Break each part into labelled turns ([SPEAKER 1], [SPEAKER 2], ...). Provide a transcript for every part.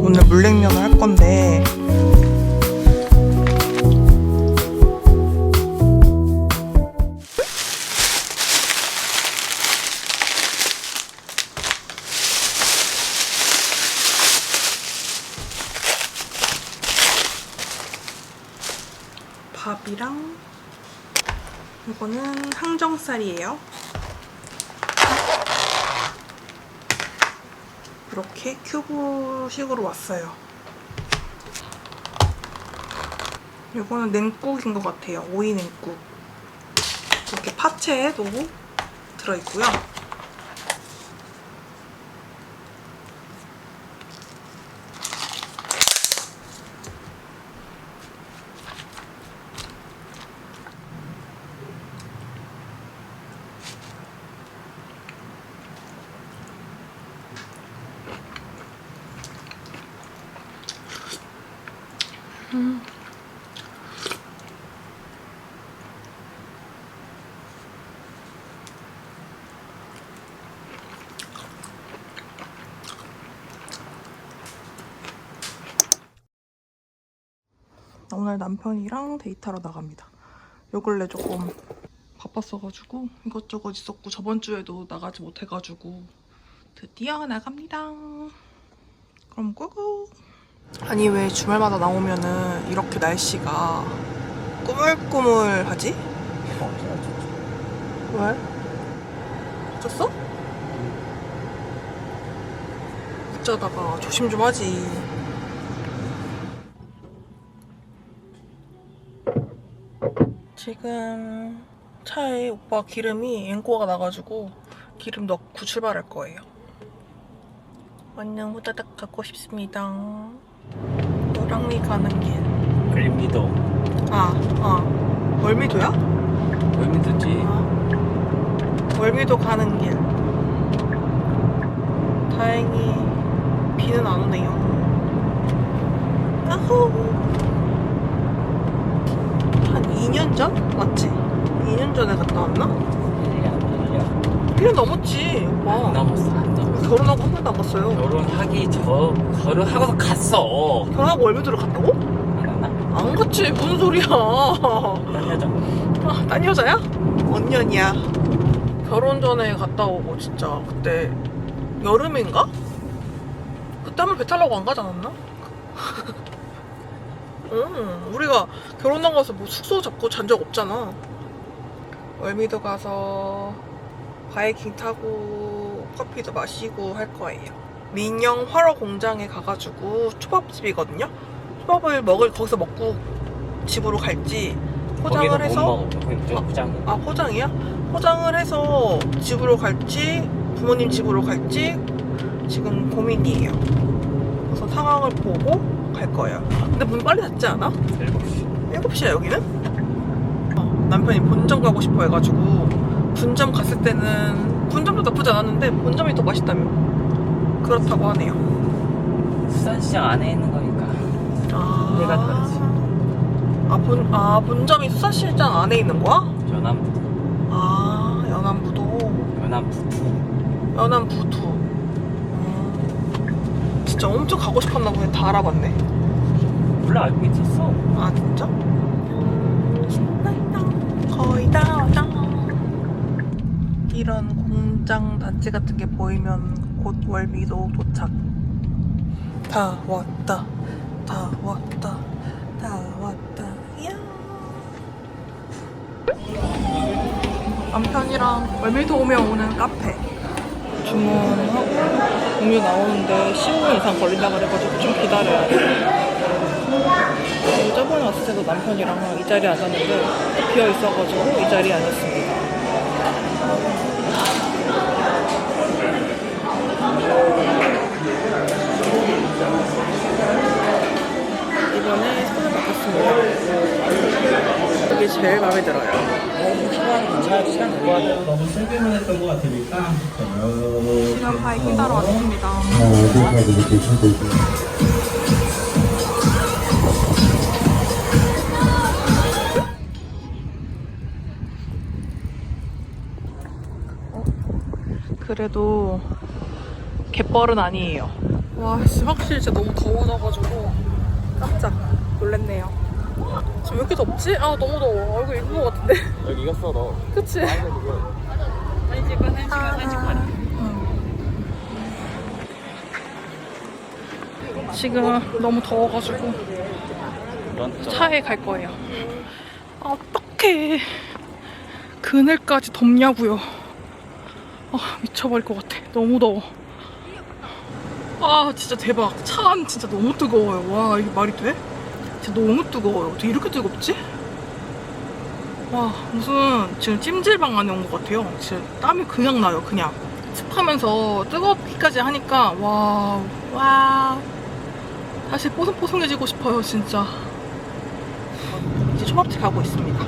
[SPEAKER 1] 오늘 물냉면을 할 건데 밥이랑 이거는 항정살이에요. 이렇게 큐브식으로 왔어요. 이거는 냉국인 것 같아요. 오이 냉국. 이렇게 파채도 들어있고요. 오늘 남편이랑 데이트하러 나갑니다. 요 근래 조금 바빴어가지고 이것저것 있었고 저번 주에도 나가지 못해가지고 드디어 나갑니다. 그럼 꾸꾸. 아니 왜 주말마다 나오면은 이렇게 날씨가 꾸물꾸물하지? 왜? 미쳤어? 어쩌다가 조심 좀 하지. 지금 차에 오빠 기름이 앵꼬가 나가지고 기름 넣고 출발할 거예요. 완전 후다닥 가고 싶습니다. 노랑리 가는 길.
[SPEAKER 2] 월미도.
[SPEAKER 1] 월미도야?
[SPEAKER 2] 월미도지.
[SPEAKER 1] 월미도 가는 길. 다행히 비는 안 오네요. 아호. 한 2년 전? 맞지? 2년 전에 갔다 왔나? 1년 넘었지, 오빠.
[SPEAKER 2] 안 넘었어.
[SPEAKER 1] 결혼하고 한 번도 안 갔어요.
[SPEAKER 2] 결혼하고서 갔어.
[SPEAKER 1] 결혼하고 월미도를 갔다고?
[SPEAKER 2] 안 갔나?
[SPEAKER 1] 안 갔지. 무슨 소리야.
[SPEAKER 2] 딴 여자.
[SPEAKER 1] 딴 여자야? 언년이야. 결혼 전에 갔다 오고 진짜 그때 여름인가? 그때 한번 배 타려고 안 가지 않았나? 응, 우리가 결혼 나가서 뭐 숙소 잡고 잔 적 없잖아. 월미도 가서 바이킹 타고 커피도 마시고 할 거예요. 민영 활어 공장에 가가지고 초밥집이거든요. 초밥을 거기서 먹고 집으로 갈지 포장을 해서
[SPEAKER 2] 못 먹어. 거기 무조건 포장.
[SPEAKER 1] 포장이야? 포장을 해서 집으로 갈지 부모님 집으로 갈지 지금 고민이에요. 그래서 상황을 보고 갈 거예요. 근데 문 빨리 닫지 않아?
[SPEAKER 2] 7시.
[SPEAKER 1] 7시야 여기는? 남편이 본점 가고 싶어 해가지고 분점 갔을 때는 분점도 나쁘지 않았는데 본점이 더 맛있다며 그렇다고 하네요.
[SPEAKER 2] 수산시장 안에 있는 거니까. 내가 다르지.
[SPEAKER 1] 본점이 수산시장 안에 있는 거야?
[SPEAKER 2] 연안부두.
[SPEAKER 1] 연안부도. 연안부두. 진짜 엄청 가고 싶었나 보네. 다 알아봤네.
[SPEAKER 2] 몰라, 알고 있었어.
[SPEAKER 1] 진짜? 거의 다 왔다. 이런 공장 단지 같은 게 보이면 곧 월미도 도착. 다 왔다. 다 왔다. 다 왔다. 야. 남편이랑 월미도 오면 오는 카페 주문하고 음료 나오는데 15분 이상 걸린다 그래가지고 좀 기다려야 돼. 저번에 왔을 때도 남편이랑 이 자리에 앉았는데 또 비어 있어가지고 이 자리에 앉았습니다. 이번에 손을 바꿨습니다. 이게 제일 마음에 들어요.
[SPEAKER 2] 괜찮아도 시간 될것 같아.
[SPEAKER 3] 너무 세게만 했던 것 같으니까
[SPEAKER 1] 지금 바이킹 따러 왔습니다.
[SPEAKER 3] 어디까지 이렇게 신고 있어요.
[SPEAKER 1] 그래도 갯벌은 아니에요. 와, 씨, 확실히 진짜 너무 더워져가지고 깜짝 놀랐네요. 지금 왜 이렇게 덥지? 아, 너무 더워. 얼굴 익은 것 같은데?
[SPEAKER 2] 여기 익었어 너.
[SPEAKER 1] 그치?
[SPEAKER 2] 아니 지금 1시간 38분.
[SPEAKER 1] 지금 너무 더워가지고 차에 갈 거예요. 아, 어떡해. 그늘까지 덥냐고요. 아, 미쳐버릴 것 같아. 너무 더워. 아, 진짜 대박. 차 안 진짜 너무 뜨거워요. 와, 이게 말이 돼? 진짜 너무 뜨거워요. 어떻게 이렇게 뜨겁지? 와, 무슨 지금 찜질방 안에 온 것 같아요. 진짜 땀이 그냥 나요. 그냥 습하면서 뜨겁기까지 하니까 와 다시 뽀송뽀송해지고 싶어요. 진짜. 이제 초밥집 가고 있습니다.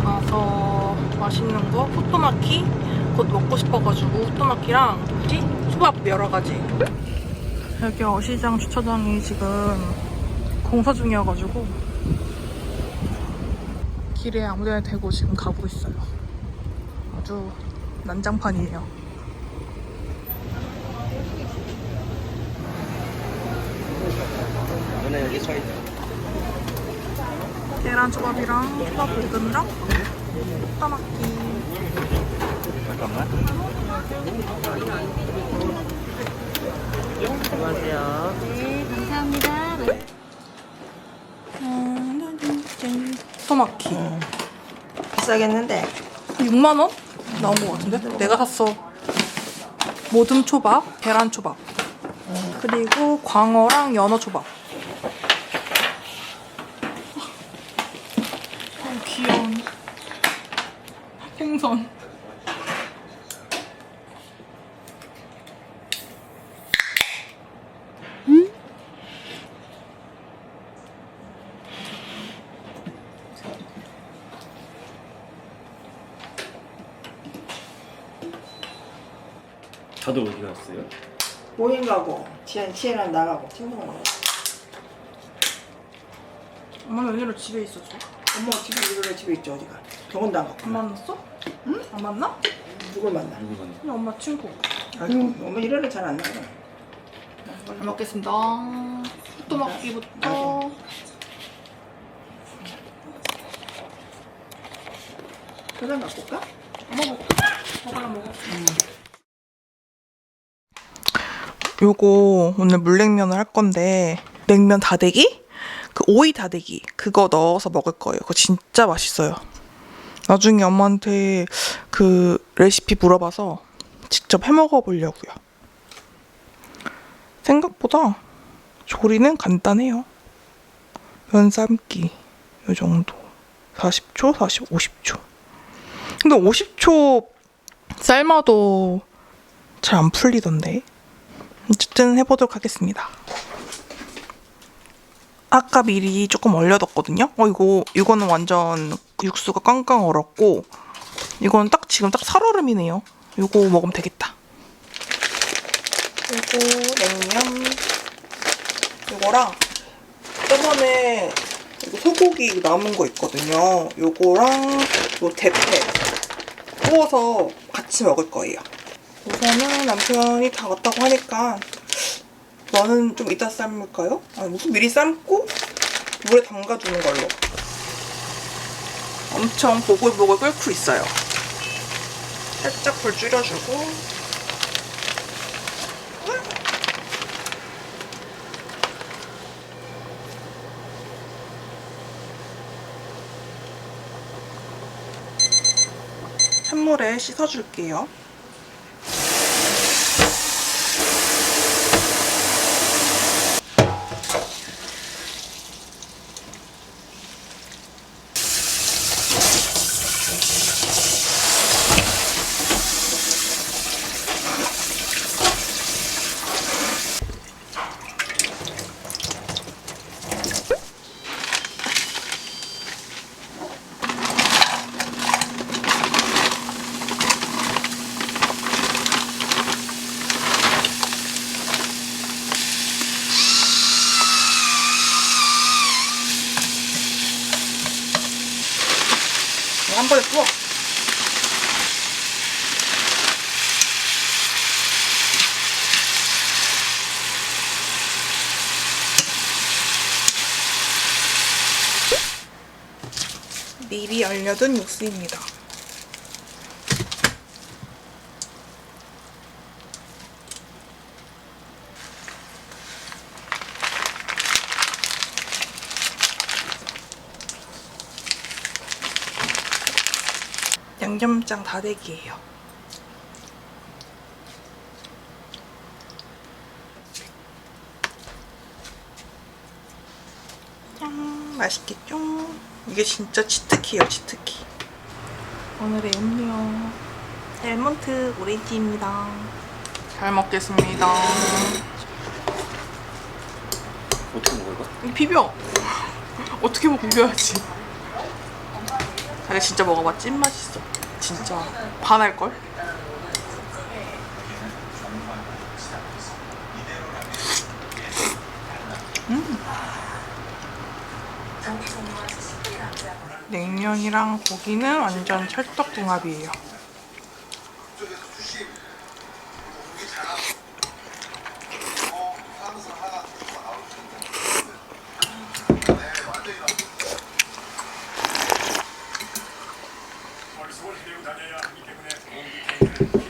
[SPEAKER 1] 가서 맛있는 거 후토마키 곧 먹고 싶어가지고 후토마키랑 초밥 여러 가지. 여기 어시장 주차장이 지금 공사 중이어가지고 길에 아무데나 대고 지금 가고 있어요. 아주 난장판이에요.
[SPEAKER 2] 너네 여기 서 있어.
[SPEAKER 1] 계란 초밥이랑 초밥 볶음이랑 후토마키.
[SPEAKER 2] 잠깐만. 안녕하세요.
[SPEAKER 4] 네, 감사합니다.
[SPEAKER 1] 후토마키
[SPEAKER 4] 비싸겠는데?
[SPEAKER 1] 6만원? 나온 것 같은데? 내가 샀어. 모듬 초밥, 계란 초밥, 그리고 광어랑 연어 초밥. 귀여운 생선.
[SPEAKER 2] 다들 어디 갔어요?
[SPEAKER 4] 모임 가고, 지혜랑 나가고, 친구랑 가고.
[SPEAKER 1] 엄마는 웬일로 집에 있었어?
[SPEAKER 4] 엄마가 집에 있죠, 어디가. 병원도 안 가고.
[SPEAKER 1] 안 만났어? 응? 안 만나?
[SPEAKER 4] 누굴 만나?
[SPEAKER 2] 누구 갔나?
[SPEAKER 1] 그냥 엄마 친구.
[SPEAKER 4] 아유, 엄마 일요일에 잘 안 나가.
[SPEAKER 1] 잘 먹겠습니다. 후토마키부터.
[SPEAKER 4] 계란 갖고 올까?
[SPEAKER 1] 먹을라 먹어. 요거 오늘 물냉면을 할 건데 냉면 다대기? 그 오이 다대기 그거 넣어서 먹을 거예요. 그거 진짜 맛있어요. 나중에 엄마한테 그 레시피 물어봐서 직접 해 먹어보려고요. 생각보다 조리는 간단해요. 면 삶기 요 정도 40초, 50초. 근데 50초 삶아도 잘 안 풀리던데. 어쨌든 해보도록 하겠습니다. 아까 미리 조금 얼려뒀거든요. 이거는 완전 육수가 깡깡 얼었고 이건 지금 딱 살얼음이네요. 이거 먹으면 되겠다. 그리고 냉면 이거랑 저번에 이거 소고기 남은 거 있거든요. 이거랑 요 대패 구워서 같이 먹을 거예요. 우선은 남편이 다 왔다고 하니까 면은 좀 이따 삶을까요? 아니 무슨 미리 삶고 물에 담가주는 걸로. 엄청 보글보글 끓고 있어요. 살짝 불 줄여주고 찬물에 씻어줄게요. 한 번에 부어. 미리 얼려둔 육수입니다. 양념장 다대기예요. 짠, 맛있겠죠? 이게 진짜 치트키예요, 치트키. 오늘의 음료 델몬트 오렌지입니다. 잘 먹겠습니다.
[SPEAKER 2] 어떻게 먹어 이거?
[SPEAKER 1] 이거 비벼. 어떻게 뭐 비벼야지. 자기 진짜 먹어봐. 찐맛있어. 진짜 반할걸? 냉면이랑 고기는 완전 찰떡궁합이에요.
[SPEAKER 5] 서울 대우 다녀야 하기 때문에